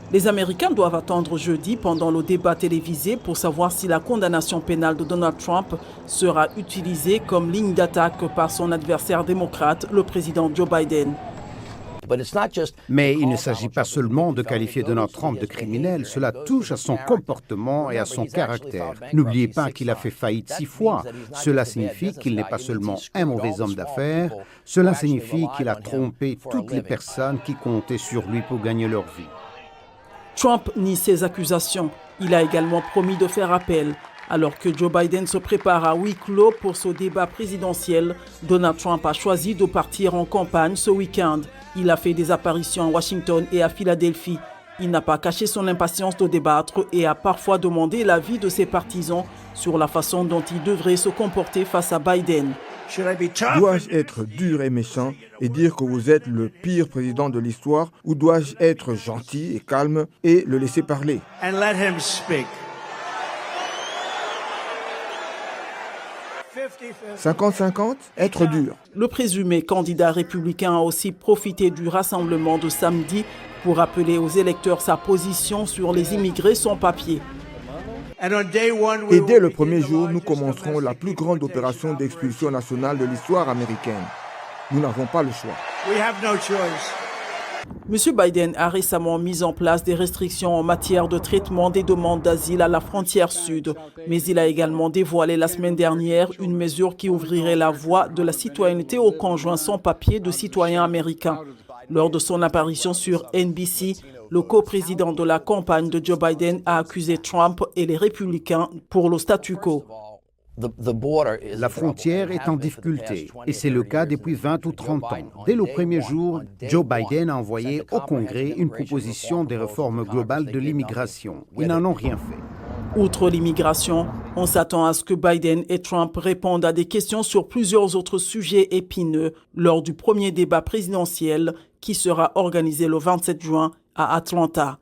Les Américains doivent attendre jeudi pendant le débat télévisé pour savoir si la condamnation pénale de Donald Trump sera utilisée comme ligne d'attaque par son adversaire démocrate, le président Joe Biden. Mais il ne s'agit pas seulement de qualifier Donald Trump de criminel, cela touche à son comportement et à son caractère. N'oubliez pas qu'il a fait faillite 6 fois. Cela signifie qu'il n'est pas seulement un mauvais homme d'affaires, cela signifie qu'il a trompé toutes les personnes qui comptaient sur lui pour gagner leur vie. Trump nie ces accusations. Il a également promis de faire appel. Alors que Joe Biden se prépare à huis clos pour ce débat présidentiel, Donald Trump a choisi de partir en campagne ce week-end. Il a fait des apparitions à Washington et à Philadelphie. Il n'a pas caché son impatience de débattre et a parfois demandé l'avis de ses partisans sur la façon dont il devrait se comporter face à Biden. Dois-je être dur et méchant et dire que vous êtes le pire président de l'histoire, ou dois-je être gentil et calme et le laisser parler? 50-50, être dur. Le présumé candidat républicain a aussi profité du rassemblement de samedi pour rappeler aux électeurs sa position sur les immigrés sans papier. Et dès le premier jour, nous commencerons la plus grande opération d'expulsion nationale de l'histoire américaine. Nous n'avons pas le choix. M. Biden a récemment mis en place des restrictions en matière de traitement des demandes d'asile à la frontière sud. Mais il a également dévoilé la semaine dernière une mesure qui ouvrirait la voie de la citoyenneté aux conjoints sans papier de citoyens américains. Lors de son apparition sur NBC, le coprésident de la campagne de Joe Biden a accusé Trump et les républicains pour le statu quo. La frontière est en difficulté et c'est le cas depuis 20 ou 30 ans. Dès le premier jour, Joe Biden a envoyé au Congrès une proposition de réforme globale de l'immigration. Ils n'en ont rien fait. Outre l'immigration, on s'attend à ce que Biden et Trump répondent à des questions sur plusieurs autres sujets épineux lors du premier débat présidentiel qui sera organisé le 27 juin à Atlanta.